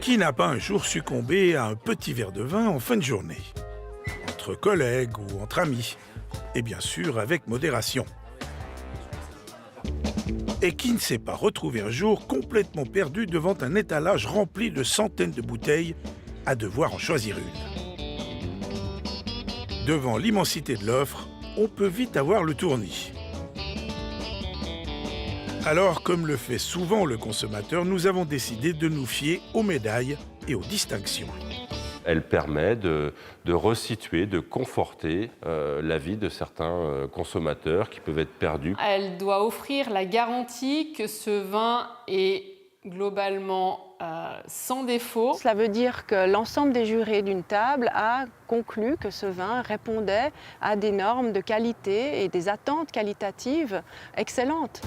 Qui n'a pas un jour succombé à un petit verre de vin en fin de journée? Entre collègues ou entre amis. Et bien sûr avec modération. Et qui ne s'est pas retrouvé un jour complètement perdu devant un étalage rempli de centaines de bouteilles à devoir en choisir une? Devant l'immensité de l'offre, on peut vite avoir le tournis. Alors, comme le fait souvent le consommateur, nous avons décidé de nous fier aux médailles et aux distinctions. Elle permet de resituer, de conforter la vie de certains consommateurs qui peuvent être perdus. Elle doit offrir la garantie que ce vin est globalement sans défaut. Cela veut dire que l'ensemble des jurés d'une table a conclu que ce vin répondait à des normes de qualité et des attentes qualitatives excellentes.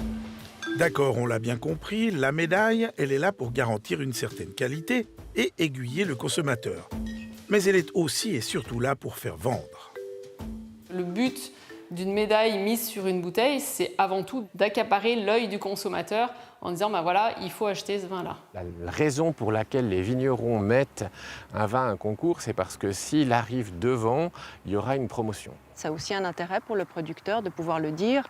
D'accord, on l'a bien compris, la médaille, elle est là pour garantir une certaine qualité et aiguiller le consommateur. Mais elle est aussi et surtout là pour faire vendre. Le but d'une médaille mise sur une bouteille, c'est avant tout d'accaparer l'œil du consommateur en disant ben voilà, il faut acheter ce vin-là. La raison pour laquelle les vignerons mettent un vin à un concours, c'est parce que s'il arrive devant, il y aura une promotion. Ça a aussi un intérêt pour le producteur de pouvoir le dire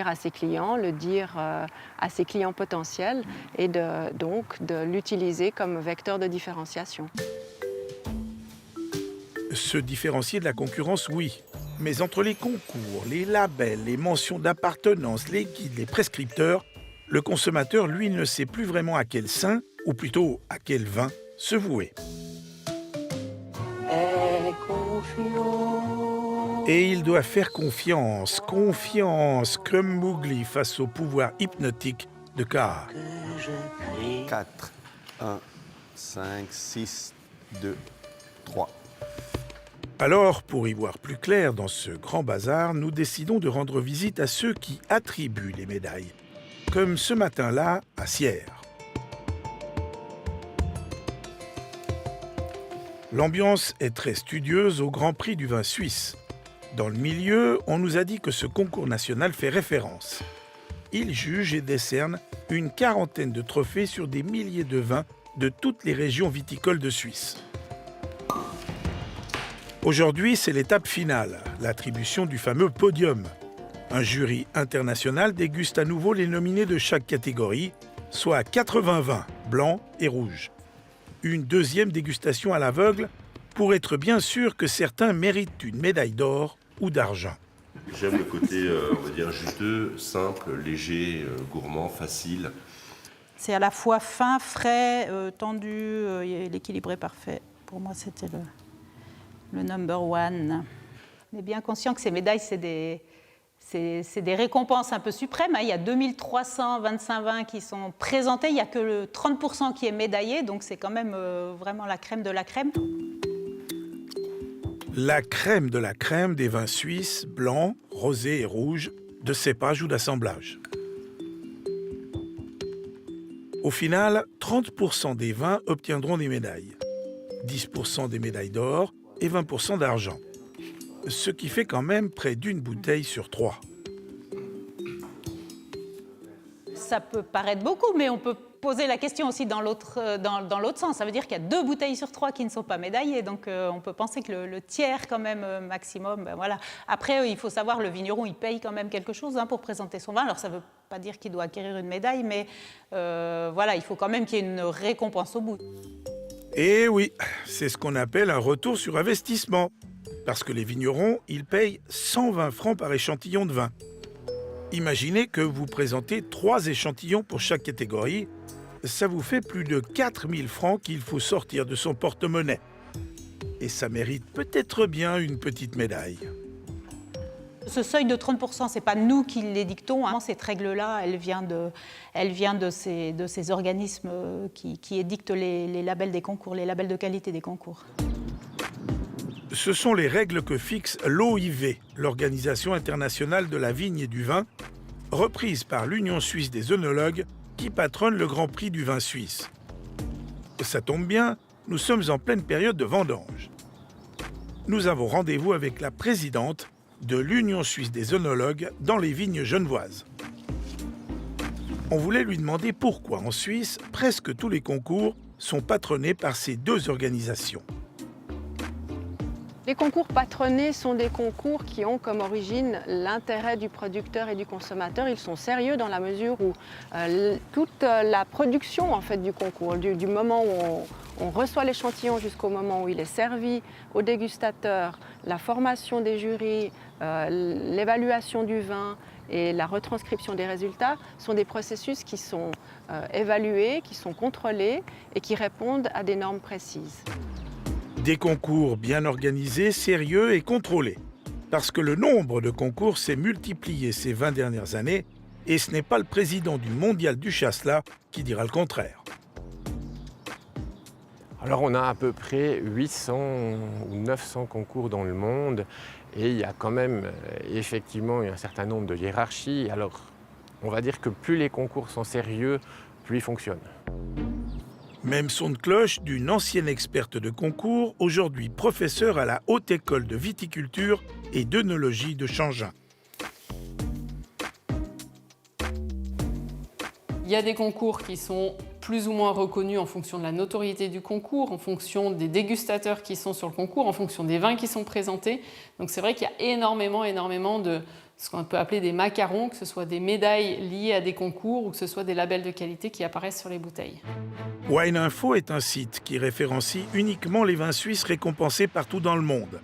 à ses clients, le dire à ses clients potentiels et donc de l'utiliser comme vecteur de différenciation. Se différencier de la concurrence, oui. Mais entre les concours, les labels, les mentions d'appartenance, les guides, les prescripteurs, le consommateur, lui, ne sait plus vraiment à quel saint, ou plutôt à quel vin, se vouer. Et il doit faire confiance, comme Mowgli face au pouvoir hypnotique de Kaa. 4, 1, 5, 6, 2, 3. Alors, pour y voir plus clair dans ce grand bazar, nous décidons de rendre visite à ceux qui attribuent les médailles, comme ce matin-là à Sierre. L'ambiance est très studieuse au Grand Prix du vin suisse. Dans le milieu, on nous a dit que ce concours national fait référence. Il juge et décerne une 40aine de trophées sur des milliers de vins de toutes les régions viticoles de Suisse. Aujourd'hui, c'est l'étape finale, l'attribution du fameux podium. Un jury international déguste à nouveau les nominés de chaque catégorie, soit 80 vins, blancs et rouges. Une deuxième dégustation à l'aveugle pour être bien sûr que certains méritent une médaille d'or ou d'argent. J'aime le côté, on va dire, juteux, simple, léger, gourmand, facile. C'est à la fois fin, frais, tendu, l'équilibre est parfait. Pour moi, c'était le number one. On est bien conscient que ces médailles, c'est des récompenses un peu suprêmes. Il y a 2325 vins qui sont présentés, il n'y a que le 30% qui est médaillé, donc c'est quand même vraiment la crème de la crème. La crème de la crème des vins suisses, blancs, rosés et rouges, de cépage ou d'assemblage. Au final, 30% des vins obtiendront des médailles, 10% des médailles d'or et 20% d'argent. Ce qui fait quand même près d'une bouteille sur 3. Ça peut paraître beaucoup, mais on peut poser la question aussi dans l'autre sens. Ça veut dire qu'il y a 2 bouteilles sur 3 qui ne sont pas médaillées, donc on peut penser que le tiers quand même maximum. Ben voilà. Après, il faut savoir, le vigneron, il paye quand même quelque chose pour présenter son vin. Alors ça ne veut pas dire qu'il doit acquérir une médaille, mais voilà, il faut quand même qu'il y ait une récompense au bout. Et oui, c'est ce qu'on appelle un retour sur investissement. Parce que les vignerons, ils payent 120 francs par échantillon de vin. Imaginez que vous présentez 3 échantillons pour chaque catégorie. Ça vous fait plus de 4000 francs qu'il faut sortir de son porte-monnaie. Et ça mérite peut-être bien une petite médaille. Ce seuil de 30%, ce n'est pas nous qui l'édictons. Cette règle-là, elle vient de ces organismes qui édictent les labels des concours, les labels de qualité des concours. Ce sont les règles que fixe l'OIV, l'Organisation internationale de la vigne et du vin, reprise par l'Union suisse des œnologues qui patronne le Grand Prix du vin suisse. Ça tombe bien, nous sommes en pleine période de vendange. Nous avons rendez-vous avec la présidente de l'Union suisse des œnologues dans les vignes genevoises. On voulait lui demander pourquoi en Suisse, presque tous les concours sont patronnés par ces deux organisations. Les concours patronnés sont des concours qui ont comme origine l'intérêt du producteur et du consommateur. Ils sont sérieux dans la mesure où toute la production en fait, du concours, du moment où on reçoit l'échantillon jusqu'au moment où il est servi au dégustateur, la formation des jurys, l'évaluation du vin et la retranscription des résultats sont des processus qui sont évalués, qui sont contrôlés et qui répondent à des normes précises. Des concours bien organisés, sérieux et contrôlés. Parce que le nombre de concours s'est multiplié ces 20 dernières années et ce n'est pas le président du Mondial du Chasselas qui dira le contraire. Alors on a à peu près 800 ou 900 concours dans le monde et il y a quand même effectivement un certain nombre de hiérarchies. Alors on va dire que plus les concours sont sérieux, plus ils fonctionnent. Même son de cloche d'une ancienne experte de concours, aujourd'hui professeure à la Haute École de Viticulture et d'œnologie de Changin. Il y a des concours qui sont plus ou moins reconnus en fonction de la notoriété du concours, en fonction des dégustateurs qui sont sur le concours, en fonction des vins qui sont présentés. Donc c'est vrai qu'il y a énormément de ce qu'on peut appeler des macarons, que ce soit des médailles liées à des concours ou que ce soit des labels de qualité qui apparaissent sur les bouteilles. Wine Info est un site qui référencie uniquement les vins suisses récompensés partout dans le monde.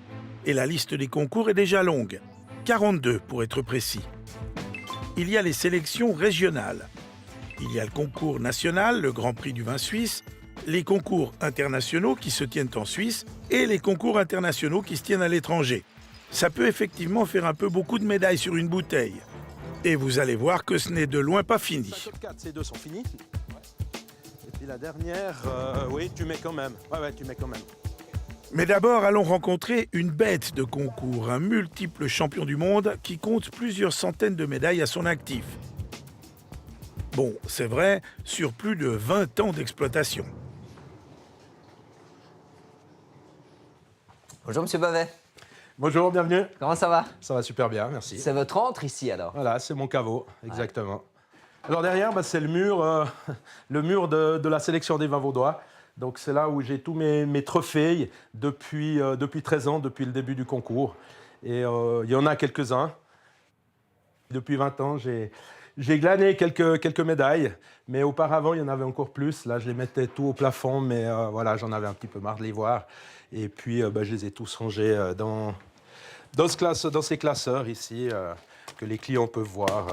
Et la liste des concours est déjà longue, 42 pour être précis. Il y a les sélections régionales. Il y a le concours national, le Grand Prix du vin suisse, les concours internationaux qui se tiennent en Suisse et les concours internationaux qui se tiennent à l'étranger. Ça peut effectivement faire un peu beaucoup de médailles sur une bouteille. Et vous allez voir que ce n'est de loin pas fini. Top 4, ces deux sont finis. Et puis la dernière, oui, tu mets quand même. Ouais, tu mets quand même. Mais d'abord, allons rencontrer une bête de concours, un multiple champion du monde qui compte plusieurs centaines de médailles à son actif. Bon, c'est vrai, sur plus de 20 ans d'exploitation. Bonjour Monsieur Bavet, Bonjour, bienvenue. comment ça va? Ça va super bien, merci. C'est votre antre ici alors? Voilà, c'est mon caveau, exactement. Alors derrière, c'est le mur de la sélection des vins vaudois. Donc c'est là où j'ai tous mes trophées depuis 13 ans, depuis le début du concours. Et il y en a quelques-uns. Depuis 20 ans, j'ai glané quelques médailles, mais auparavant, il y en avait encore plus. Là, je les mettais tout au plafond, mais voilà, j'en avais un petit peu marre de les voir. Et puis, je les ai tous rangés dans ces classeurs ici, que les clients peuvent voir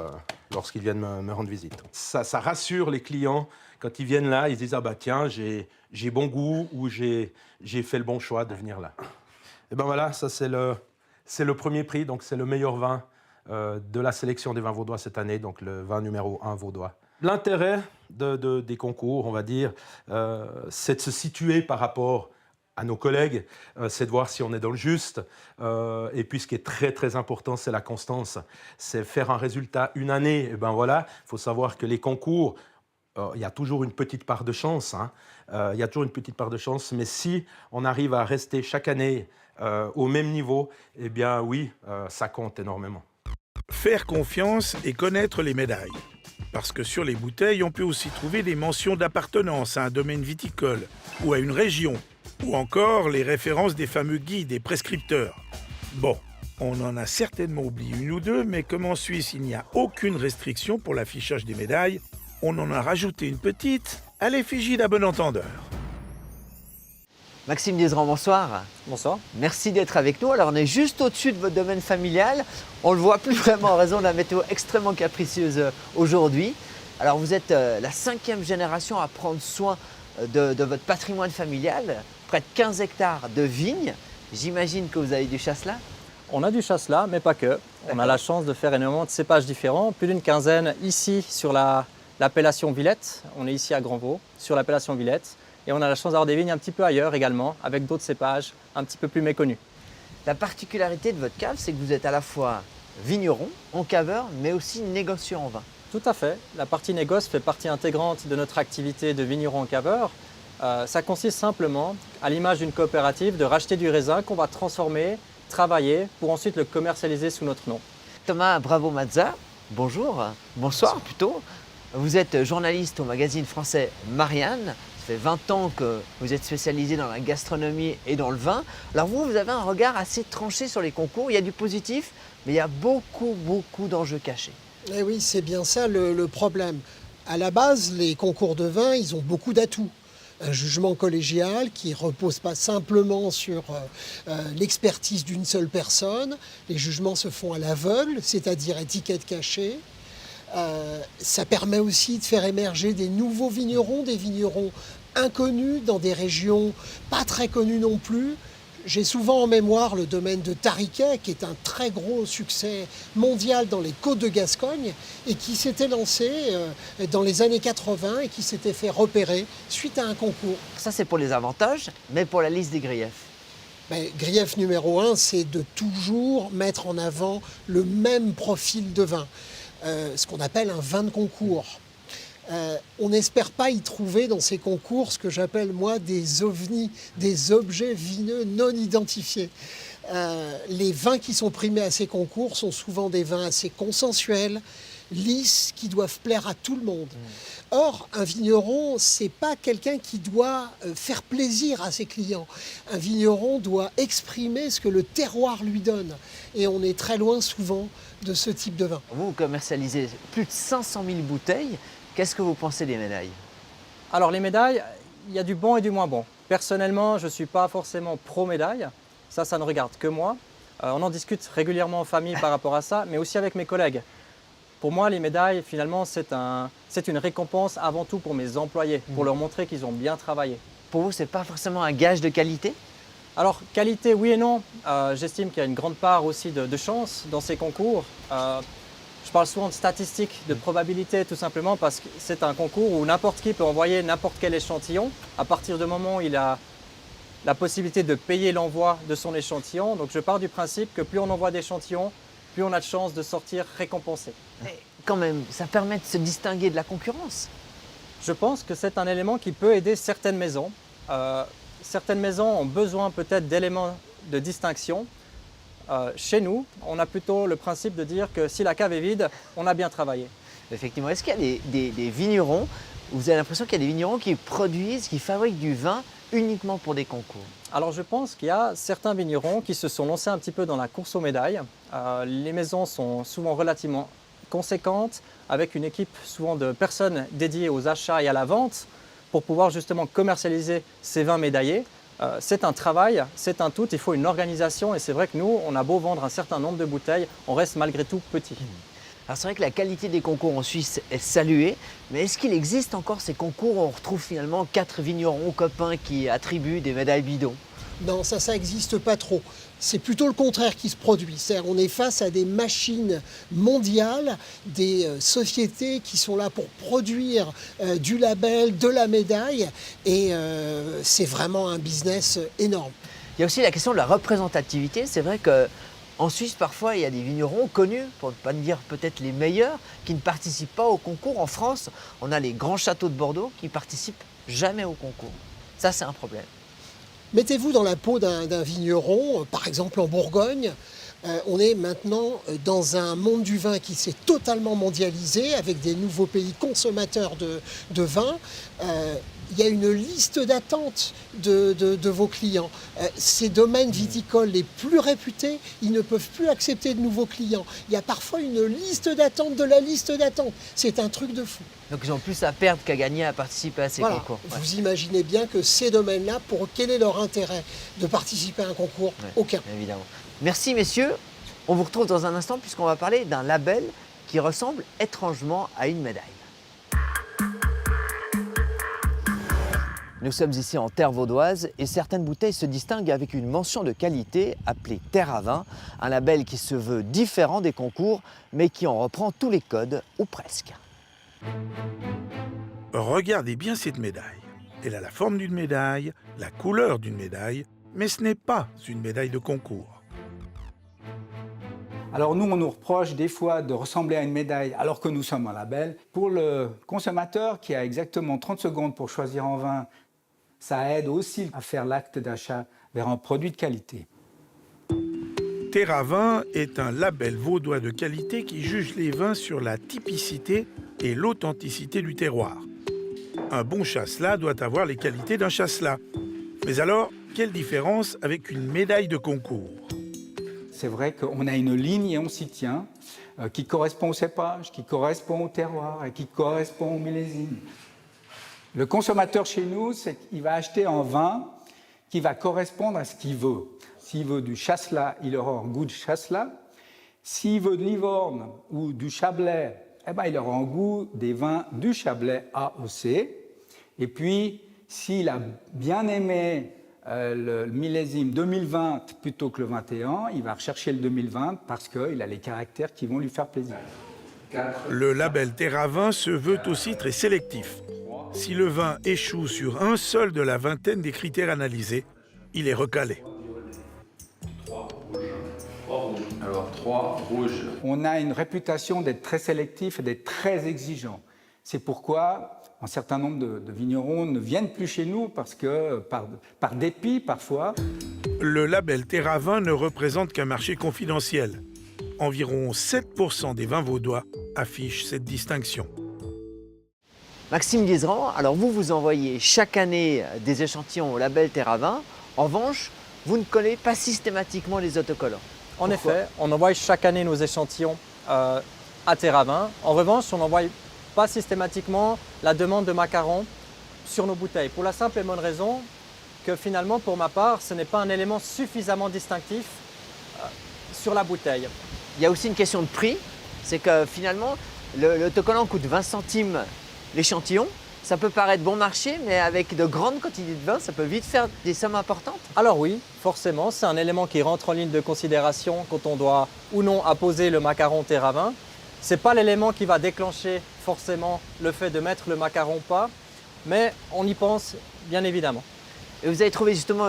lorsqu'ils viennent me rendre visite. Ça rassure les clients quand ils viennent là, ils disent « Ah bah tiens, j'ai bon goût » ou « j'ai fait le bon choix de venir là ». Et ben voilà, ça c'est le premier prix, donc c'est le meilleur vin de la sélection des vins vaudois cette année, donc le vin numéro 1 vaudois. L'intérêt des concours, on va dire, c'est de se situer par rapport à nos collègues, c'est de voir si on est dans le juste. Et puis ce qui est très très important, c'est la constance. C'est faire un résultat une année. Et ben voilà, il faut savoir que les concours, il y a toujours une petite part de chance. Il y a toujours une petite part de chance, mais si on arrive à rester chaque année au même niveau, eh bien oui, ça compte énormément. Faire confiance et connaître les médailles. Parce que sur les bouteilles, on peut aussi trouver des mentions d'appartenance à un domaine viticole ou à une région, ou encore les références des fameux guides et prescripteurs. Bon, on en a certainement oublié une ou deux, mais comme en Suisse, il n'y a aucune restriction pour l'affichage des médailles, on en a rajouté une petite à l'effigie d'un bon entendeur. Maxime Dizran, bonsoir. Bonsoir. Merci d'être avec nous. Alors on est juste au-dessus de votre domaine familial. On ne le voit plus vraiment en raison de la météo extrêmement capricieuse aujourd'hui. Alors vous êtes la 5e génération à prendre soin de votre patrimoine familial. Près de 15 hectares de vignes. J'imagine que vous avez du chasselas. On a du chasselas, mais pas que. On a la chance de faire énormément de cépages différents, plus d'une quinzaine ici sur l'appellation Villette. On est ici à Grandvaux, sur l'appellation Villette. Et on a la chance d'avoir des vignes un petit peu ailleurs également, avec d'autres cépages un petit peu plus méconnus. La particularité de votre cave, c'est que vous êtes à la fois vigneron, encaveur, mais aussi négociant en vin. Tout à fait. La partie négoce fait partie intégrante de notre activité de vigneron-encaveur. Ça consiste simplement, à l'image d'une coopérative, de racheter du raisin qu'on va transformer, travailler, pour ensuite le commercialiser sous notre nom. Thomas Bravo-Mazza, bonjour, bonsoir plutôt. Vous êtes journaliste au magazine français Marianne. Ça Ça fait 20 ans que vous êtes spécialisé dans la gastronomie et dans le vin. Alors vous avez un regard assez tranché sur les concours. Il y a du positif, mais il y a beaucoup d'enjeux cachés. Eh oui, c'est bien ça le problème. À la base, les concours de vin, ils ont beaucoup d'atouts. Un jugement collégial qui ne repose pas simplement sur l'expertise d'une seule personne. Les jugements se font à l'aveugle, c'est-à-dire étiquette cachée. Ça permet aussi de faire émerger des nouveaux vignerons, des vignerons inconnus dans des régions pas très connues non plus. J'ai souvent en mémoire le domaine de Tariquet, qui est un très gros succès mondial dans les Côtes de Gascogne et qui s'était lancé dans les années 80 et qui s'était fait repérer suite à un concours. Ça, c'est pour les avantages, mais pour la liste des griefs. Grief numéro 1, c'est de toujours mettre en avant le même profil de vin, ce qu'on appelle un vin de concours. On n'espère pas y trouver dans ces concours ce que j'appelle moi des ovnis, des objets vineux non identifiés. Les vins qui sont primés à ces concours sont souvent des vins assez consensuels, lisses, qui doivent plaire à tout le monde. Or, un vigneron, c'est pas quelqu'un qui doit faire plaisir à ses clients. Un vigneron doit exprimer ce que le terroir lui donne. Et on est très loin souvent de ce type de vin. Vous commercialisez plus de 500 000 bouteilles. Qu'est-ce que vous pensez des médailles? Alors les médailles, il y a du bon et du moins bon. Personnellement, je ne suis pas forcément pro-médaille. Ça ne regarde que moi. On en discute régulièrement en famille par rapport à ça, mais aussi avec mes collègues. Pour moi, les médailles, finalement, c'est une récompense avant tout pour mes employés, pour leur montrer qu'ils ont bien travaillé. Pour vous, ce n'est pas forcément un gage de qualité? Alors, qualité, oui et non. J'estime qu'il y a une grande part aussi de chance dans ces concours. Je parle souvent de statistiques, de probabilité, tout simplement parce que c'est un concours où n'importe qui peut envoyer n'importe quel échantillon. À partir du moment où il a la possibilité de payer l'envoi de son échantillon. Donc je pars du principe que plus on envoie d'échantillons, plus on a de chances de sortir récompensé. Mais quand même, ça permet de se distinguer de la concurrence. Je pense que c'est un élément qui peut aider certaines maisons. Certaines maisons ont besoin peut-être d'éléments de distinction. Chez nous, on a plutôt le principe de dire que si la cave est vide, on a bien travaillé. Effectivement. Est-ce qu'il y a des vignerons, vous avez l'impression qu'il y a des vignerons qui produisent, qui fabriquent du vin uniquement pour des concours? Alors je pense qu'il y a certains vignerons qui se sont lancés un petit peu dans la course aux médailles. Les maisons sont souvent relativement conséquentes, avec une équipe souvent de personnes dédiées aux achats et à la vente pour pouvoir justement commercialiser ces vins médaillés. C'est un travail, c'est un tout, il faut une organisation et c'est vrai que nous, on a beau vendre un certain nombre de bouteilles, on reste malgré tout petit. Alors c'est vrai que la qualité des concours en Suisse est saluée, mais est-ce qu'il existe encore ces concours où on retrouve finalement 4 vignerons copains qui attribuent des médailles bidons? Non, ça n'existe pas trop. C'est plutôt le contraire qui se produit. C'est-à-dire on est face à des machines mondiales, des sociétés qui sont là pour produire du label, de la médaille, et c'est vraiment un business énorme. Il y a aussi la question de la représentativité. C'est vrai qu'en Suisse, parfois, il y a des vignerons connus, pour ne pas dire peut-être les meilleurs, qui ne participent pas au concours. En France, on a les grands châteaux de Bordeaux qui ne participent jamais au concours. Ça, c'est un problème. Mettez-vous dans la peau d'un vigneron, par exemple en Bourgogne. On est maintenant dans un monde du vin qui s'est totalement mondialisé, avec des nouveaux pays consommateurs de vin. Il y a une liste d'attente de vos clients. Ces domaines viticoles les plus réputés, ils ne peuvent plus accepter de nouveaux clients. Il y a parfois une liste d'attente de la liste d'attente. C'est un truc de fou. Donc ils ont plus à perdre qu'à gagner à participer à ces concours. Ouais. Vous imaginez bien que ces domaines-là, quel est leur intérêt de participer à un concours? Aucun. Évidemment. Merci messieurs. On vous retrouve dans un instant puisqu'on va parler d'un label qui ressemble étrangement à une médaille. Nous sommes ici en terre vaudoise et certaines bouteilles se distinguent avec une mention de qualité appelée Terre à vin, un label qui se veut différent des concours mais qui en reprend tous les codes ou presque. Regardez bien cette médaille. Elle a la forme d'une médaille, la couleur d'une médaille, mais ce n'est pas une médaille de concours. Alors nous, on nous reproche des fois de ressembler à une médaille alors que nous sommes un label. Pour le consommateur qui a exactement 30 secondes pour choisir un vin, ça aide aussi à faire l'acte d'achat vers un produit de qualité. Terre à vin est un label vaudois de qualité qui juge les vins sur la typicité et l'authenticité du terroir. Un bon chasselas doit avoir les qualités d'un chasselas. Mais alors, quelle différence avec une médaille de concours? C'est vrai qu'on a une ligne et on s'y tient, qui correspond au cépage, qui correspond au terroir et qui correspond au millésime. Le consommateur chez nous, c'est qu'il va acheter un vin qui va correspondre à ce qu'il veut. S'il veut du chasselas, il aura un goût de chasselas. S'il veut de l'Ivorne ou du Chablais, eh ben, il aura un goût des vins du Chablais AOC. Et puis, s'il a bien aimé le millésime 2020 plutôt que le 21, il va rechercher le 2020 parce qu'il a les caractères qui vont lui faire plaisir. Le label Terravin se veut aussi très sélectif. Si le vin échoue sur un seul de la vingtaine des critères analysés, il est recalé. 3 rouges. On a une réputation d'être très sélectif et d'être très exigeant. C'est pourquoi un certain nombre de vignerons ne viennent plus chez nous parce que, par dépit parfois. Le label Terravin ne représente qu'un marché confidentiel. Environ 7% des vins vaudois affichent cette distinction. Maxime Guizeran, alors vous envoyez chaque année des échantillons au label Terravin. En revanche, vous ne collez pas systématiquement les autocollants. En effet, on envoie chaque année nos échantillons à Terravin. En revanche, on n'envoie pas systématiquement la demande de macarons sur nos bouteilles. Pour la simple et bonne raison que finalement, pour ma part, ce n'est pas un élément suffisamment distinctif sur la bouteille. Il y a aussi une question de prix. C'est que finalement, l'autocollant coûte 20 centimes l'échantillon. Ça peut paraître bon marché, mais avec de grandes quantités de vin, ça peut vite faire des sommes importantes. Alors oui, forcément, c'est un élément qui rentre en ligne de considération quand on doit ou non apposer le macaron Terravin. Ce n'est pas l'élément qui va déclencher forcément le fait de mettre le macaron pas, mais on y pense bien évidemment. Et vous avez trouvé justement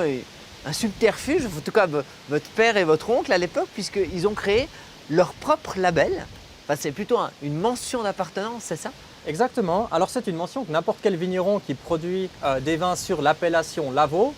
un subterfuge, en tout cas votre père et votre oncle à l'époque, puisqu'ils ont créé leur propre label. Enfin, c'est plutôt une mention d'appartenance, c'est ça? Exactement. Alors c'est une mention que n'importe quel vigneron qui produit des vins sur l'appellation Lavaux,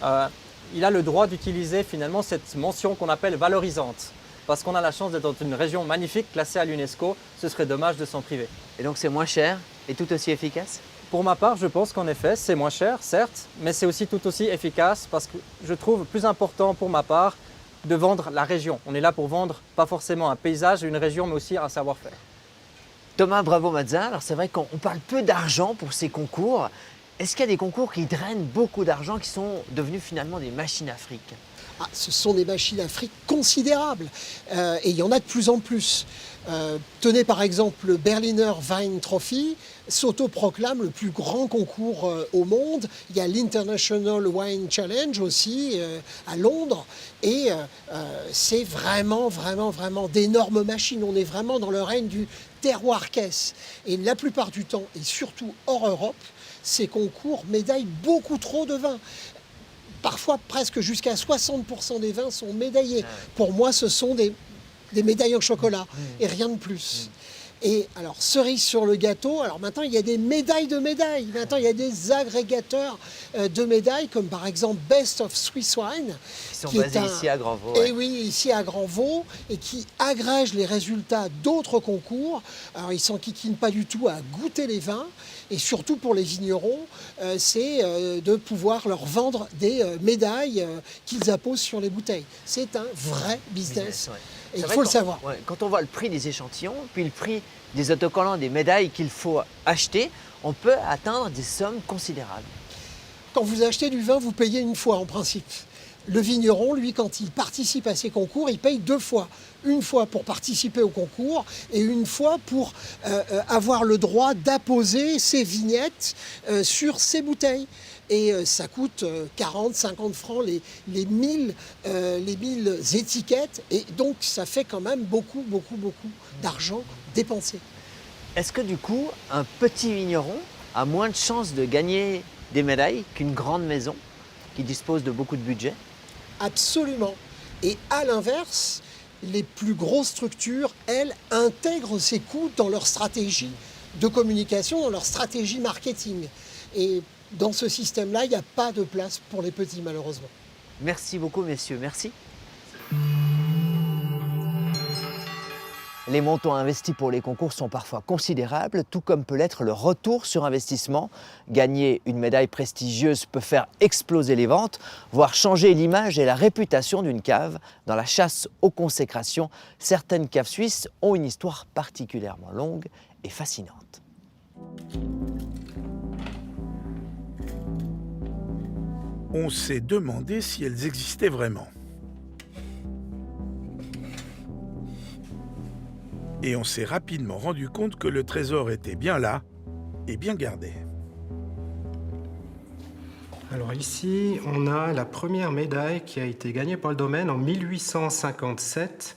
il a le droit d'utiliser finalement cette mention qu'on appelle valorisante. Parce qu'on a la chance d'être dans une région magnifique classée à l'UNESCO, ce serait dommage de s'en priver. Et donc c'est moins cher et tout aussi efficace? Pour ma part, je pense qu'en effet, c'est moins cher, certes, mais c'est aussi tout aussi efficace parce que je trouve plus important pour ma part de vendre la région. On est là pour vendre pas forcément un paysage, une région, mais aussi un savoir-faire. Thomas Bravo-Mazza, alors c'est vrai qu'on parle peu d'argent pour ces concours. Est-ce qu'il y a des concours qui drainent beaucoup d'argent, qui sont devenus finalement des machines à fric? Ce sont des machines à fric considérables et il y en a de plus en plus. Tenez par exemple le Berliner Wein Trophy, s'autoproclame le plus grand concours au monde. Il y a l'International Wine Challenge aussi à Londres et c'est vraiment d'énormes machines. On est vraiment dans le règne du terroir-caisse. Et la plupart du temps, et surtout hors Europe, ces concours médaillent beaucoup trop de vins. Parfois, presque jusqu'à 60% des vins sont médaillés. Pour moi, ce sont des médailles en chocolat et rien de plus. Et alors, cerise sur le gâteau, alors maintenant, il y a des médailles de médailles. Maintenant, il y a des agrégateurs de médailles, comme par exemple Best of Swiss Wine. Qui sont basés ici à Grandvaux. Et oui, ici à Grandvaux, et qui agrègent les résultats d'autres concours. Alors, ils ne s'enquiquinent pas du tout à goûter les vins. Et surtout pour les vignerons, c'est de pouvoir leur vendre des médailles qu'ils apposent sur les bouteilles. C'est un vrai business. Et il faut le savoir. Quand on voit le prix des échantillons, puis le prix des autocollants, des médailles qu'il faut acheter, on peut atteindre des sommes considérables. Quand vous achetez du vin, vous payez une fois en principe. Le vigneron, lui, quand il participe à ces concours, il paye 2 fois. Une fois pour participer au concours et une fois pour avoir le droit d'apposer ses vignettes sur ses bouteilles. Et ça coûte 40, 50 francs les 1000 étiquettes. Et donc, ça fait quand même beaucoup d'argent dépensé. Est-ce que du coup, un petit vigneron a moins de chances de gagner des médailles qu'une grande maison qui dispose de beaucoup de budget? Absolument. Et à l'inverse, les plus grosses structures, elles, intègrent ces coûts dans leur stratégie de communication, dans leur stratégie marketing. Et dans ce système-là, il n'y a pas de place pour les petits, malheureusement. Merci beaucoup, messieurs. Merci. Les montants investis pour les concours sont parfois considérables, tout comme peut l'être le retour sur investissement. Gagner une médaille prestigieuse peut faire exploser les ventes, voire changer l'image et la réputation d'une cave. Dans la chasse aux consécrations, certaines caves suisses ont une histoire particulièrement longue et fascinante. On s'est demandé si elles existaient vraiment. Et on s'est rapidement rendu compte que le trésor était bien là et bien gardé. Alors ici, on a la première médaille qui a été gagnée par le domaine en 1857.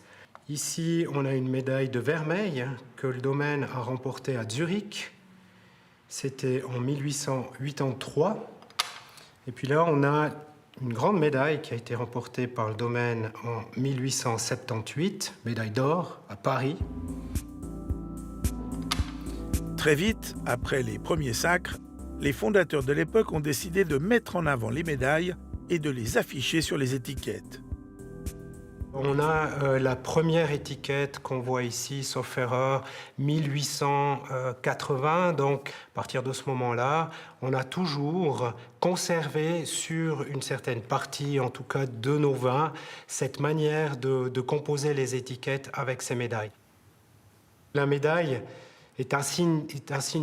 Ici, on a une médaille de vermeil que le domaine a remportée à Zurich. C'était en 1883. Et puis là, on a une grande médaille qui a été remportée par le domaine en 1878, médaille d'or à Paris. Très vite, après les premiers sacres, les fondateurs de l'époque ont décidé de mettre en avant les médailles et de les afficher sur les étiquettes. On a la première étiquette qu'on voit ici, sauf erreur, 1880. Donc, à partir de ce moment-là, on a toujours conservé sur une certaine partie, en tout cas de nos vins, cette manière de composer les étiquettes avec ces médailles. La médaille est un signe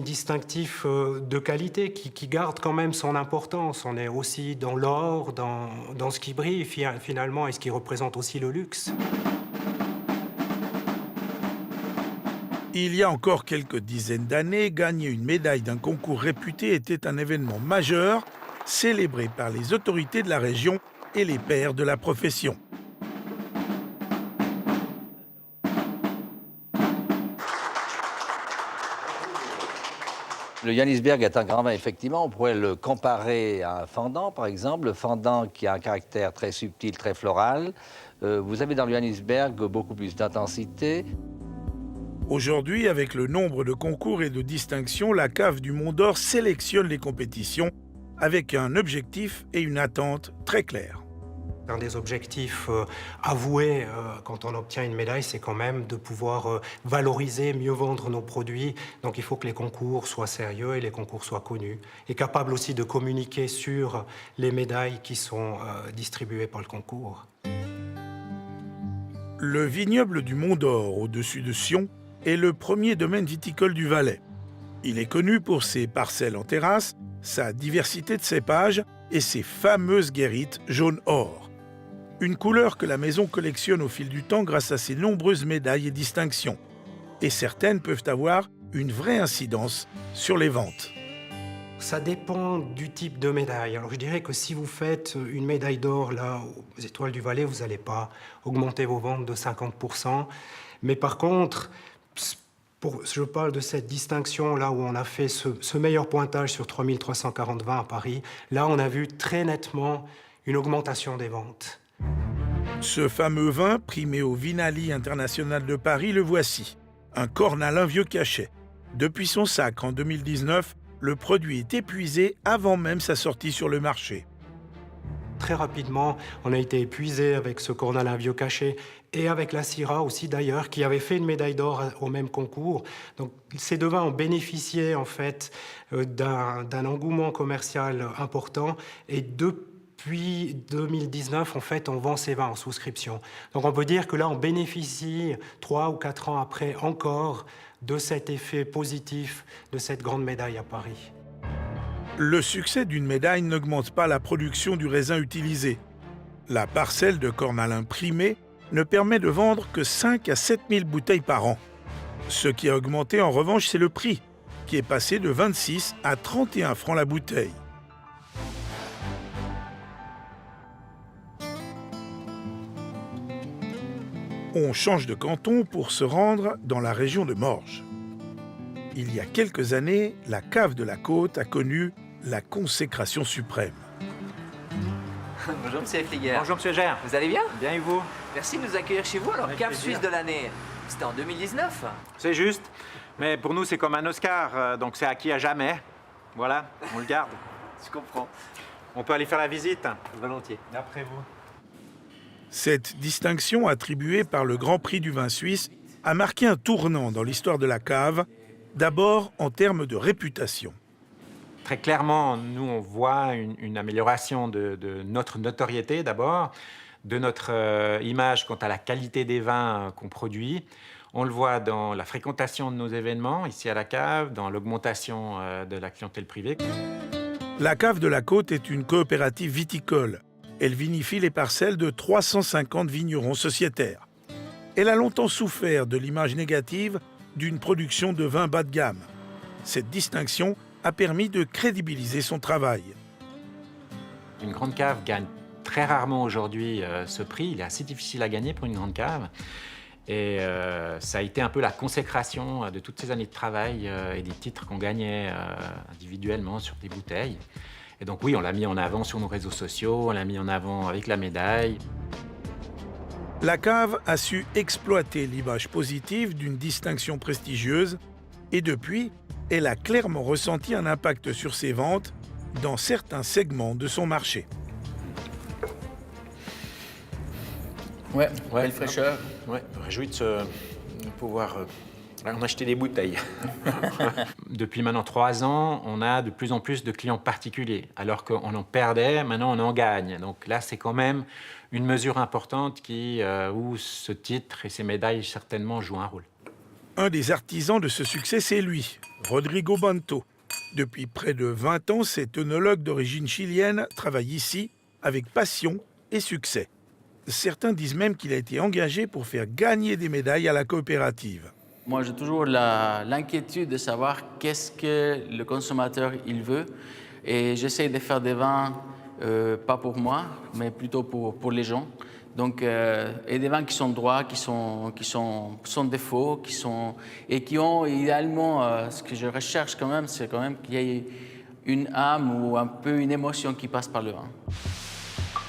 distinctif de qualité qui garde quand même son importance. On est aussi dans l'or, dans ce qui brille finalement et ce qui représente aussi le luxe. Il y a encore quelques dizaines d'années, gagner une médaille d'un concours réputé était un événement majeur, célébré par les autorités de la région et les pairs de la profession. Le Johannisberg est un grand vin, effectivement. On pourrait le comparer à un fendant, par exemple. Le fendant qui a un caractère très subtil, très floral. Vous avez dans le Johannisberg beaucoup plus d'intensité. Aujourd'hui, avec le nombre de concours et de distinctions, la cave du Mont d'Or sélectionne les compétitions avec un objectif et une attente très clairs. Un des objectifs avoués quand on obtient une médaille, c'est quand même de pouvoir valoriser, mieux vendre nos produits. Donc il faut que les concours soient sérieux et les concours soient connus. Et capables aussi de communiquer sur les médailles qui sont distribuées par le concours. Le vignoble du Mont d'Or, au-dessus de Sion, est le premier domaine viticole du Valais. Il est connu pour ses parcelles en terrasse, sa diversité de cépages et ses fameuses guérites jaune-or. Une couleur que la maison collectionne au fil du temps grâce à ses nombreuses médailles et distinctions. Et certaines peuvent avoir une vraie incidence sur les ventes. Ça dépend du type de médaille. Alors je dirais que si vous faites une médaille d'or là aux Étoiles du Valais, vous n'allez pas augmenter vos ventes de 50%. Mais par contre, je parle de cette distinction là où on a fait ce meilleur pointage sur 3340 vins à Paris. Là, on a vu très nettement une augmentation des ventes. Ce fameux vin, primé au Vinali International de Paris, le voici. Un cornalin vieux cachet. Depuis son sacre en 2019, le produit est épuisé avant même sa sortie sur le marché. Très rapidement, on a été épuisé avec ce cornalin vieux cachet et avec la Syrah aussi d'ailleurs, qui avait fait une médaille d'or au même concours. Donc ces deux vins ont bénéficié en fait d'un engouement commercial important et depuis 2019, en fait, on vend ces vins en souscription. Donc on peut dire que là, on bénéficie 3 ou 4 ans après encore de cet effet positif de cette grande médaille à Paris. Le succès d'une médaille n'augmente pas la production du raisin utilisé. La parcelle de cornalin primé ne permet de vendre que 5 à 7 000 bouteilles par an. Ce qui a augmenté en revanche, c'est le prix, qui est passé de 26 à 31 francs la bouteille. On change de canton pour se rendre dans la région de Morges. Il y a quelques années, la cave de la Côte a connu la consécration suprême. Bonjour Monsieur Flieger. Bonjour Monsieur Gère. Vous allez bien? Bien et vous? Merci de nous accueillir chez vous. Alors, Avec cave plaisir. suisse de l'année, c'était en 2019? C'est juste, mais pour nous c'est comme un Oscar, donc c'est acquis à jamais. Voilà, on le garde. Je comprends. On peut aller faire la visite? Volontiers. Après vous. Cette distinction attribuée par le Grand Prix du vin suisse a marqué un tournant dans l'histoire de la cave, d'abord en termes de réputation. Très clairement, nous, on voit une amélioration de notre notoriété d'abord, de notre image quant à la qualité des vins qu'on produit. On le voit dans la fréquentation de nos événements ici à la cave, dans l'augmentation de la clientèle privée. La cave de la Côte est une coopérative viticole. Elle vinifie les parcelles de 350 vignerons sociétaires. Elle a longtemps souffert de l'image négative d'une production de vins bas de gamme. Cette distinction a permis de crédibiliser son travail. Une grande cave gagne très rarement aujourd'hui ce prix. Il est assez difficile à gagner pour une grande cave. Et ça a été un peu la consécration de toutes ces années de travail et des titres qu'on gagnait individuellement sur des bouteilles. Et donc oui, on l'a mis en avant sur nos réseaux sociaux, on l'a mis en avant avec la médaille. La cave a su exploiter l'image positive d'une distinction prestigieuse et depuis, elle a clairement ressenti un impact sur ses ventes dans certains segments de son marché. Ouais, belle fraîcheur. Ouais, réjoui de pouvoir en acheter des bouteilles. Depuis maintenant 3 ans, on a de plus en plus de clients particuliers. Alors qu'on en perdait, maintenant on en gagne. Donc là, c'est quand même une mesure importante où ce titre et ces médailles certainement jouent un rôle. Un des artisans de ce succès, c'est lui, Rodrigo Banto. Depuis près de 20 ans, cet œnologue d'origine chilienne travaille ici avec passion et succès. Certains disent même qu'il a été engagé pour faire gagner des médailles à la coopérative. Moi, j'ai toujours l'inquiétude de savoir qu'est-ce que le consommateur il veut. Et j'essaie de faire des vins, pas pour moi, mais plutôt pour les gens. Donc, et des vins qui sont droits, qui sont sans défaut, et qui ont idéalement, ce que je recherche quand même, c'est quand même qu'il y ait une âme ou un peu une émotion qui passe par le vin.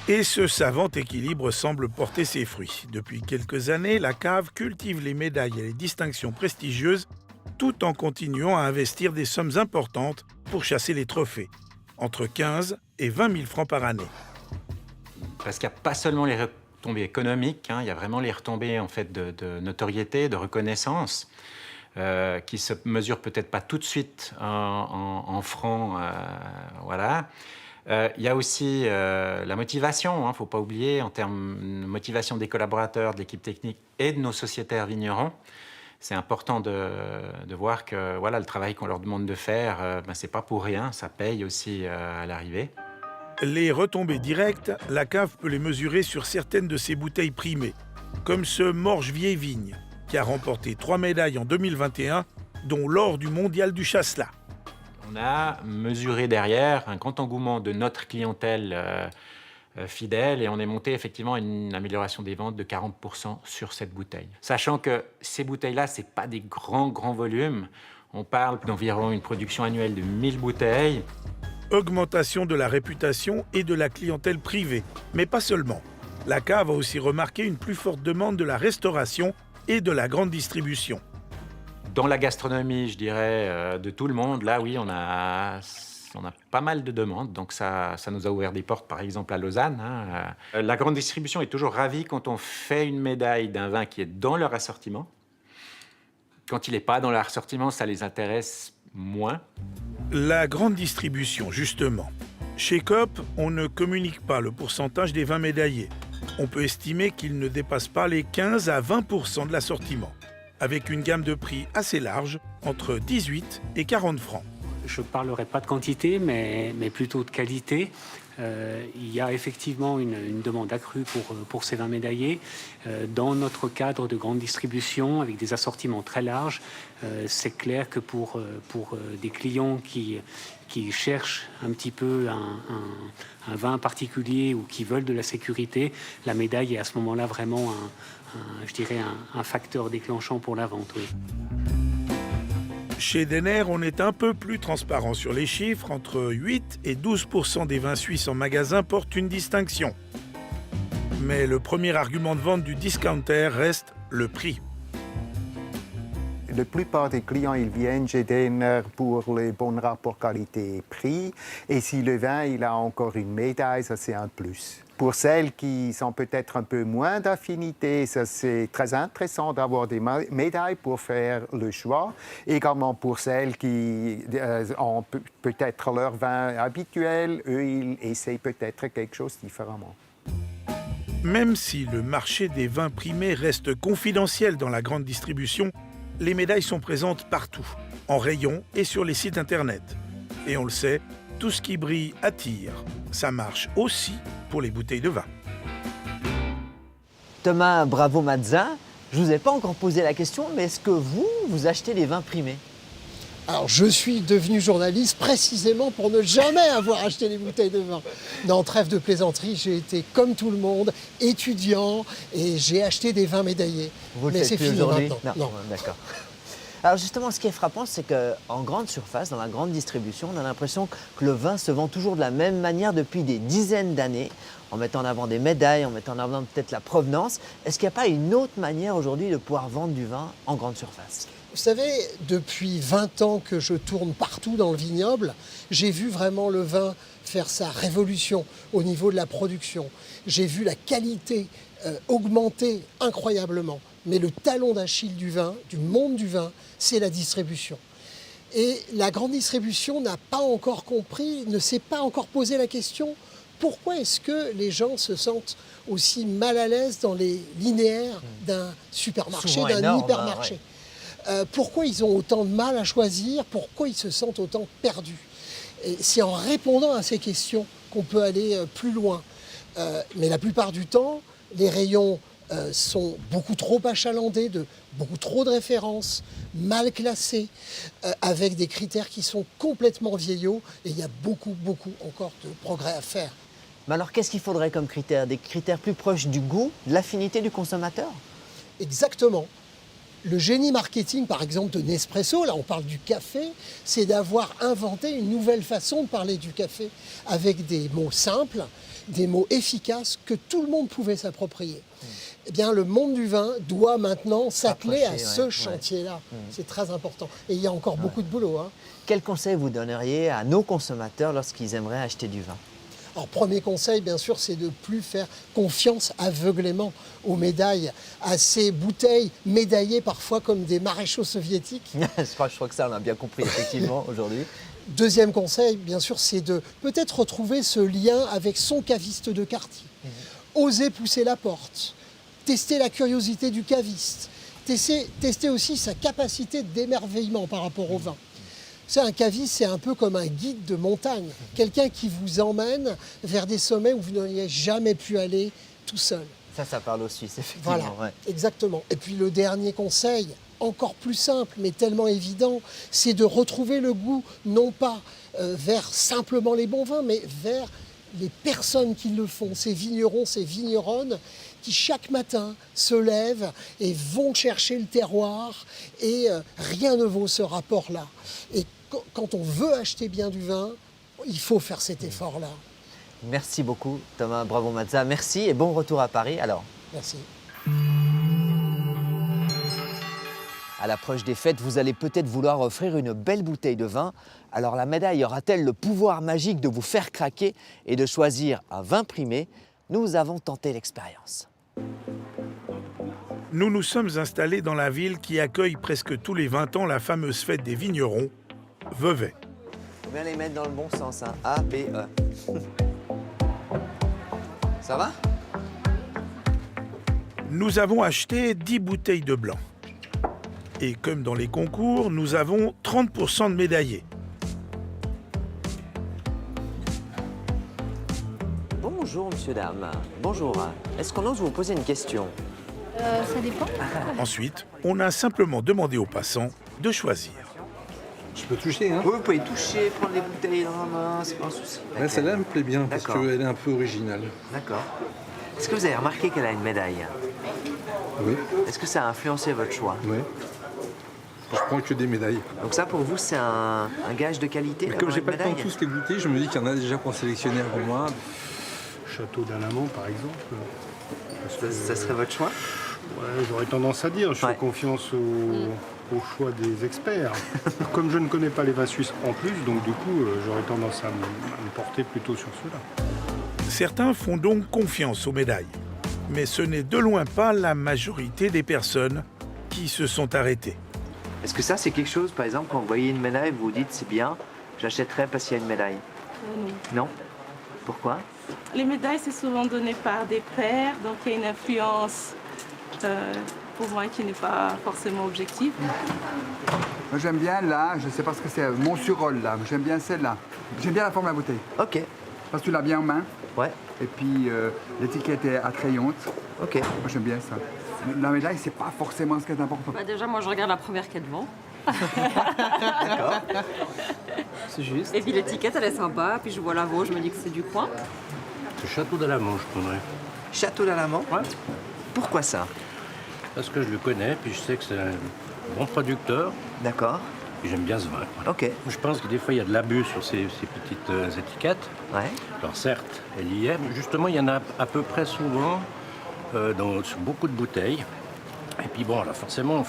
Et ce savant équilibre semble porter ses fruits. Depuis quelques années, la cave cultive les médailles et les distinctions prestigieuses tout en continuant à investir des sommes importantes pour chasser les trophées, entre 15 et 20 000 francs par année. Parce qu'il n'y a pas seulement les retombées économiques, il y a vraiment les retombées en fait, de notoriété, de reconnaissance, qui se mesurent peut-être pas tout de suite en francs, voilà. Il y a aussi la motivation, il ne faut pas oublier, en termes de motivation des collaborateurs, de l'équipe technique et de nos sociétaires vignerons. C'est important de voir que voilà, le travail qu'on leur demande de faire, ce n'est pas pour rien, ça paye aussi à l'arrivée. Les retombées directes, la cave peut les mesurer sur certaines de ses bouteilles primées, comme ce Morge Vieille Vigne, qui a remporté 3 médailles en 2021, dont l'or du mondial du Chasselas. On a mesuré derrière un grand engouement de notre clientèle fidèle et on est monté effectivement à une amélioration des ventes de 40% sur cette bouteille. Sachant que ces bouteilles-là, ce n'est pas des grands volumes. On parle d'environ une production annuelle de 1000 bouteilles. Augmentation de la réputation et de la clientèle privée, mais pas seulement. La cave a aussi remarqué une plus forte demande de la restauration et de la grande distribution. Dans la gastronomie, je dirais, de tout le monde, là, oui, on a pas mal de demandes. Donc, ça nous a ouvert des portes, par exemple, à Lausanne. La grande distribution est toujours ravie quand on fait une médaille d'un vin qui est dans leur assortiment. Quand il n'est pas dans leur assortiment, ça les intéresse moins. La grande distribution, justement. Chez Coop, on ne communique pas le pourcentage des vins médaillés. On peut estimer qu'il ne dépasse pas les 15 à 20% de l'assortiment, avec une gamme de prix assez large, entre 18 et 40 francs. Je ne parlerai pas de quantité, mais plutôt de qualité. Il y a effectivement une demande accrue pour ces vins médaillés. Dans notre cadre de grande distribution, avec des assortiments très larges, c'est clair que pour des clients qui cherchent un petit peu un vin particulier ou qui veulent de la sécurité, la médaille est à ce moment-là vraiment un facteur déclenchant pour la vente. Oui. Chez Denner, on est un peu plus transparent sur les chiffres. Entre 8 et 12% des vins suisses en magasin portent une distinction. Mais le premier argument de vente du discounter reste le prix. la plupart des clients, ils viennent chez Denner pour les bons rapports qualité-prix. Et si le vin, il a encore une médaille, ça c'est un plus. Pour celles qui sont peut-être un peu moins d'affinité, ça c'est très intéressant d'avoir des médailles pour faire le choix. Également pour celles qui ont peut-être leur vin habituel, eux, ils essaient peut-être quelque chose différemment. Même si le marché des vins primés reste confidentiel dans la grande distribution, les médailles sont présentes partout, en rayon et sur les sites internet. Et on le sait, tout ce qui brille attire. Ça marche aussi pour les bouteilles de vin. Thomas Bravo-Mazza, je ne vous ai pas encore posé la question, mais est-ce que vous achetez des vins primés? Alors, je suis devenu journaliste précisément pour ne jamais avoir acheté des bouteilles de vin. Non, trêve de plaisanterie, j'ai été comme tout le monde, étudiant, et j'ai acheté des vins médaillés. Vous le Mais faites c'est plus fini aujourd'hui? maintenant. Non. D'accord. Alors justement, ce qui est frappant, c'est qu'en grande surface, dans la grande distribution, on a l'impression que le vin se vend toujours de la même manière depuis des dizaines d'années, en mettant en avant des médailles, en mettant en avant peut-être la provenance. Est-ce qu'il n'y a pas une autre manière aujourd'hui de pouvoir vendre du vin en grande surface? Vous savez, depuis 20 ans que je tourne partout dans le vignoble, j'ai vu vraiment le vin faire sa révolution au niveau de la production. J'ai vu la qualité augmenter incroyablement. Mais le talon d'Achille du vin, du monde du vin, c'est la distribution. Et la grande distribution n'a pas encore compris, ne s'est pas encore posé la question, pourquoi est-ce que les gens se sentent aussi mal à l'aise dans les linéaires d'un supermarché, d'un hypermarché? Pourquoi ils ont autant de mal à choisir? Pourquoi ils se sentent autant perdus? Et c'est en répondant à ces questions qu'on peut aller plus loin. Mais la plupart du temps, les rayons sont beaucoup trop achalandés, beaucoup trop de références, mal classés, avec des critères qui sont complètement vieillots. Et il y a beaucoup encore de progrès à faire. Mais alors, qu'est-ce qu'il faudrait comme critères? Des critères plus proches du goût, de l'affinité du consommateur? Exactement. Le génie marketing, par exemple, de Nespresso, là on parle du café, c'est d'avoir inventé une nouvelle façon de parler du café, avec des mots simples, des mots efficaces que tout le monde pouvait s'approprier. Eh bien, le monde du vin doit maintenant s'atteler à ce chantier-là. C'est très important. Et il y a encore beaucoup de boulot. Quel conseil vous donneriez à nos consommateurs lorsqu'ils aimeraient acheter du vin? Alors, premier conseil, bien sûr, c'est de ne plus faire confiance aveuglément aux médailles, à ces bouteilles médaillées parfois comme des maréchaux soviétiques. Je crois que ça, on a bien compris, effectivement, aujourd'hui. Deuxième conseil, bien sûr, c'est de peut-être retrouver ce lien avec son caviste de quartier. Oser pousser la porte, tester la curiosité du caviste, tester aussi sa capacité d'émerveillement par rapport au vin. C'est un caviste, c'est un peu comme un guide de montagne, quelqu'un qui vous emmène vers des sommets où vous n'auriez jamais pu aller tout seul. Ça parle aux Suisses, effectivement. Voilà, exactement. Et puis le dernier conseil, encore plus simple, mais tellement évident, c'est de retrouver le goût, non pas vers simplement les bons vins, mais vers les personnes qui le font, ces vignerons, ces vigneronnes, qui chaque matin se lèvent et vont chercher le terroir, et rien ne vaut ce rapport-là. Et quand on veut acheter bien du vin, il faut faire cet effort-là. Merci beaucoup, Thomas Bravo-Mazza. Merci et bon retour à Paris. Alors. Merci. À l'approche des fêtes, vous allez peut-être vouloir offrir une belle bouteille de vin. Alors la médaille aura-t-elle le pouvoir magique de vous faire craquer et de choisir un vin primé? Nous avons tenté l'expérience. Nous nous sommes installés dans la ville qui accueille presque tous les 20 ans la fameuse fête des vignerons, Vevey. Il faut bien les mettre dans le bon sens, hein. A, B, E. Ça va? Nous avons acheté 10 bouteilles de blanc. Et comme dans les concours, nous avons 30% de médaillés. Bonjour, monsieur, dame. Bonjour. Est-ce qu'on ose vous poser une question? Ça dépend. Ensuite, on a simplement demandé aux passants de choisir. Je peux toucher, hein? Oui, vous pouvez toucher, prendre les bouteilles dans la main, c'est pas un souci. Ouais, celle-là me plaît bien parce qu'elle est un peu originale. D'accord. Est-ce que vous avez remarqué qu'elle a une médaille? Oui. Est-ce que ça a influencé votre choix? Oui. Je prends que des médailles. Donc ça, pour vous, c'est un gage de qualité? Mais comme j'ai pas le temps de tous les goûter, je me dis qu'il y en a déjà qu'on sélectionné avant moi. Château d'Alamand, par exemple. Ça serait votre choix? Ouais, j'aurais tendance à dire. Je fais confiance au choix des experts. Comme je ne connais pas les vins suisses en plus, donc du coup, j'aurais tendance à me porter plutôt sur ceux-là. Certains font donc confiance aux médailles. Mais ce n'est de loin pas la majorité des personnes qui se sont arrêtées. Est-ce que ça, c'est quelque chose, par exemple, quand vous voyez une médaille, vous vous dites c'est bien, j'achèterai parce qu'il y a une médaille? Non. Pourquoi? Les médailles, c'est souvent donné par des pairs, donc il y a une influence pour moi qui n'est pas forcément objective. Moi, j'aime bien là, je sais pas ce que c'est, Montsurol là, j'aime bien celle-là. J'aime bien la forme de la bouteille. Ok. Parce que tu l'as bien en main. Ouais. Et puis l'étiquette est attrayante. Ok. Moi, j'aime bien ça. La médaille, c'est pas forcément ce qui est important. Bah déjà, moi, je regarde la première qu'elle vend. D'accord. C'est juste. Et puis l'étiquette, elle est sympa. Puis je vois la vôtre, je me dis que c'est du coin. Le Château d'Alamand, je prendrais. Château d'Alamand? Ouais. Pourquoi ça? Parce que je le connais, puis je sais que c'est un bon producteur. D'accord. Et j'aime bien ce vin. Ok. Je pense que des fois, il y a de l'abus sur ces petites étiquettes. Ouais. Alors certes, elle y est, mais justement, il y en a à peu près souvent sur beaucoup de bouteilles. Et puis bon, là, forcément,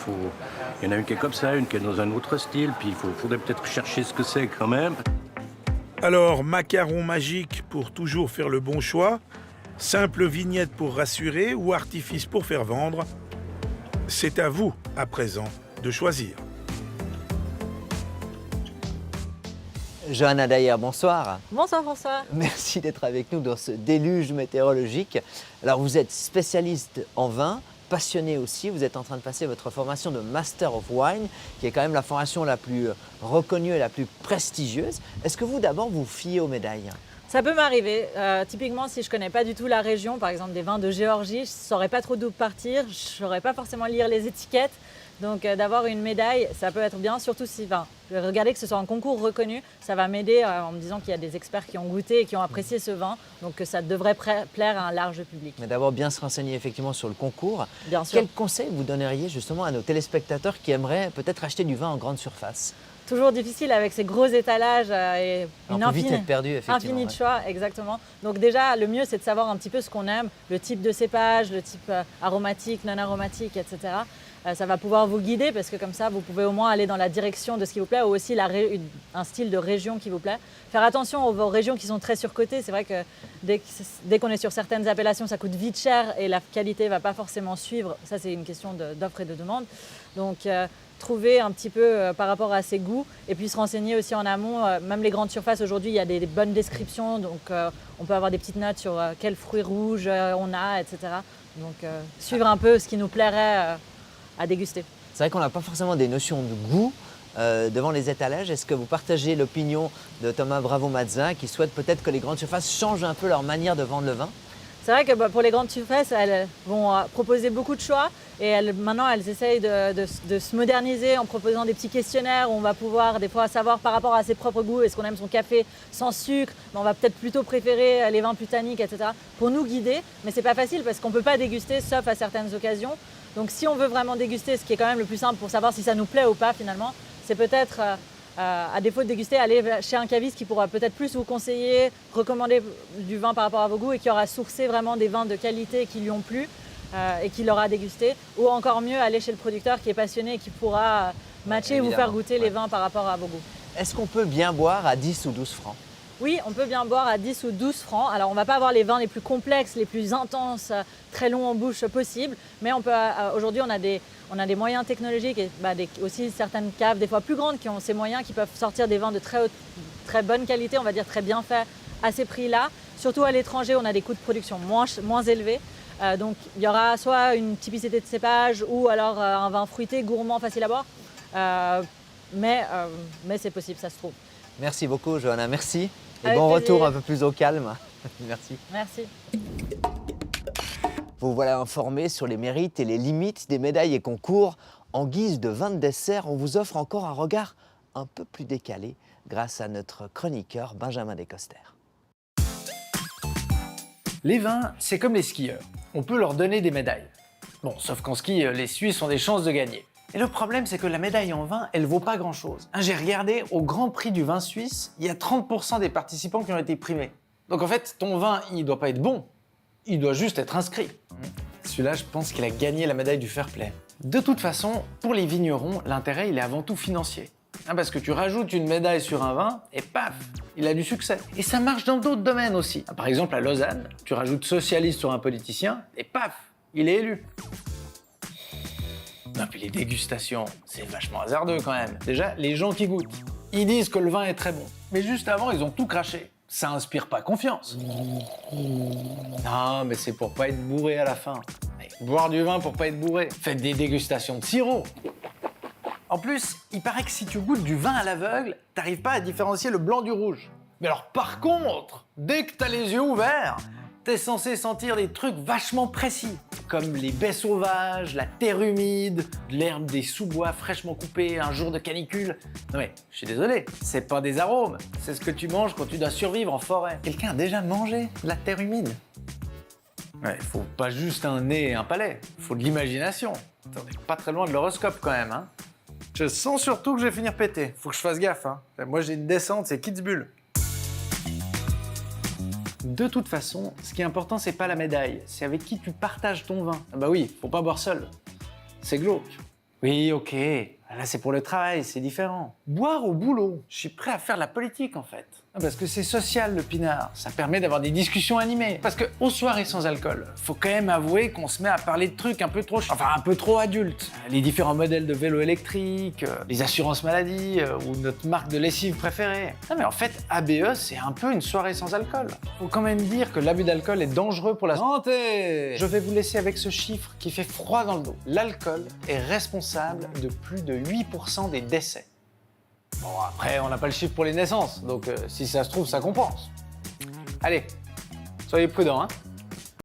il y en a une qui est comme ça, une qui est dans un autre style, puis il faudrait peut-être chercher ce que c'est quand même. Alors, macaron magique pour toujours faire le bon choix, simple vignette pour rassurer ou artifice pour faire vendre, c'est à vous, à présent, de choisir. Johanna Dayer, bonsoir. Bonsoir François. Merci d'être avec nous dans ce déluge météorologique. Alors, vous êtes spécialiste en vin, passionné aussi. Vous êtes en train de passer votre formation de Master of Wine, qui est quand même la formation la plus reconnue et la plus prestigieuse. Est-ce que vous, d'abord, vous fiez aux médailles? Ça peut m'arriver. Typiquement, si je ne connais pas du tout la région, par exemple des vins de Géorgie, je ne saurais pas trop d'où partir, je ne saurais pas forcément lire les étiquettes. Donc d'avoir une médaille, ça peut être bien, surtout si, regardez que ce soit un concours reconnu, ça va m'aider en me disant qu'il y a des experts qui ont goûté et qui ont apprécié ce vin, donc ça devrait plaire à un large public. Mais d'abord, bien se renseigner effectivement sur le concours. Bien sûr. Quel conseil vous donneriez justement à nos téléspectateurs qui aimeraient peut-être acheter du vin en grande surface? Toujours difficile avec ces gros étalages et une infinie de choix, exactement. Donc déjà, le mieux, c'est de savoir un petit peu ce qu'on aime, le type de cépage, le type aromatique, non aromatique, etc. Ça va pouvoir vous guider parce que comme ça, vous pouvez au moins aller dans la direction de ce qui vous plaît ou aussi un style de région qui vous plaît. Faire attention aux régions qui sont très surcotées. C'est vrai que dès qu'on est sur certaines appellations, ça coûte vite cher et la qualité ne va pas forcément suivre. Ça, c'est une question d'offre et de demande. Donc, trouver un petit peu par rapport à ses goûts et puis se renseigner aussi en amont. Même les grandes surfaces, aujourd'hui, il y a des bonnes descriptions. Donc, on peut avoir des petites notes sur quels fruits rouges on a, etc. Donc, suivre un peu ce qui nous plairait à déguster. C'est vrai qu'on n'a pas forcément des notions de goût devant les étalages. Est-ce que vous partagez l'opinion de Thomas Bravo-Mazza qui souhaite peut-être que les grandes surfaces changent un peu leur manière de vendre le vin? C'est vrai que pour les grandes surfaces, elles vont proposer beaucoup de choix et maintenant elles essayent de se moderniser en proposant des petits questionnaires où on va pouvoir des fois savoir par rapport à ses propres goûts, est-ce qu'on aime son café sans sucre, mais on va peut-être plutôt préférer les vins plus tanniques, etc. pour nous guider, mais c'est pas facile parce qu'on peut pas déguster sauf à certaines occasions. Donc si on veut vraiment déguster, ce qui est quand même le plus simple pour savoir si ça nous plaît ou pas finalement, c'est peut-être à défaut de déguster, aller chez un caviste qui pourra peut-être plus vous conseiller, recommander du vin par rapport à vos goûts et qui aura sourcé vraiment des vins de qualité qui lui ont plu et qui l'aura dégusté. Ou encore mieux, aller chez le producteur qui est passionné et qui pourra matcher et vous faire goûter les vins par rapport à vos goûts. Est-ce qu'on peut bien boire à 10 ou 12 francs? Oui, on peut bien boire à 10 ou 12 francs. Alors, on ne va pas avoir les vins les plus complexes, les plus intenses, très longs en bouche possible. Mais aujourd'hui, on a des moyens technologiques et aussi certaines caves, des fois plus grandes, qui ont ces moyens, qui peuvent sortir des vins de très bonne qualité, on va dire très bien faits, à ces prix-là. Surtout à l'étranger, on a des coûts de production moins élevés. Donc, il y aura soit une typicité de cépage ou alors un vin fruité, gourmand, facile à boire. Mais c'est possible, ça se trouve. Merci beaucoup, Johanna. Merci. Et Avec bon plaisir. retour un peu plus au calme. Merci. Merci. Vous voilà informés sur les mérites et les limites des médailles et concours. En guise de vin de dessert, on vous offre encore un regard un peu plus décalé grâce à notre chroniqueur Benjamin Descoster. Les vins, c'est comme les skieurs. On peut leur donner des médailles. Bon, sauf qu'en ski, les Suisses ont des chances de gagner. Et le problème, c'est que la médaille en vin, elle vaut pas grand-chose. J'ai regardé, au Grand Prix du vin suisse, il y a 30% des participants qui ont été primés. Donc en fait, ton vin, il doit pas être bon, il doit juste être inscrit. Celui-là, je pense qu'il a gagné la médaille du fair play. De toute façon, pour les vignerons, l'intérêt, il est avant tout financier. Parce que tu rajoutes une médaille sur un vin et paf, il a du succès. Et ça marche dans d'autres domaines aussi. Par exemple, à Lausanne, tu rajoutes socialiste sur un politicien et paf, il est élu. Non, puis les dégustations, c'est vachement hasardeux quand même. Déjà, les gens qui goûtent, ils disent que le vin est très bon. Mais juste avant, ils ont tout craché. Ça inspire pas confiance. Non, mais c'est pour pas être bourré à la fin. Boire du vin pour pas être bourré. Faites des dégustations de sirop. En plus, il paraît que si tu goûtes du vin à l'aveugle, t'arrives pas à différencier le blanc du rouge. Mais alors par contre, dès que t'as les yeux ouverts, t'es censé sentir des trucs vachement précis, comme les baies sauvages, la terre humide, l'herbe des sous-bois fraîchement coupés un jour de canicule. Non mais, je suis désolé, c'est pas des arômes, c'est ce que tu manges quand tu dois survivre en forêt. Quelqu'un a déjà mangé de la terre humide? Ouais, faut pas juste un nez et un palais, faut de l'imagination. On est pas très loin de l'horoscope quand même, hein. Je sens surtout que je vais finir pété, faut que je fasse gaffe, hein. Moi j'ai une descente, c'est Kitzbühel. De toute façon, ce qui est important, c'est pas la médaille, c'est avec qui tu partages ton vin. Ah bah oui, faut pas boire seul. C'est glauque. Oui, ok. Là, c'est pour le travail, c'est différent. Boire au boulot, je suis prêt à faire de la politique en fait. Parce que c'est social le pinard, ça permet d'avoir des discussions animées. Parce que aux soirées sans alcool, faut quand même avouer qu'on se met à parler de trucs un peu trop adultes. Les différents modèles de vélos électriques, les assurances maladie ou notre marque de lessive préférée. Non mais en fait, ABE, c'est un peu une soirée sans alcool. Faut quand même dire que l'abus d'alcool est dangereux pour la santé. Je vais vous laisser avec ce chiffre qui fait froid dans le dos. L'alcool est responsable de plus de 8% des décès. Bon, après, on n'a pas le chiffre pour les naissances, donc si ça se trouve, ça compense. Allez, soyez prudents, hein.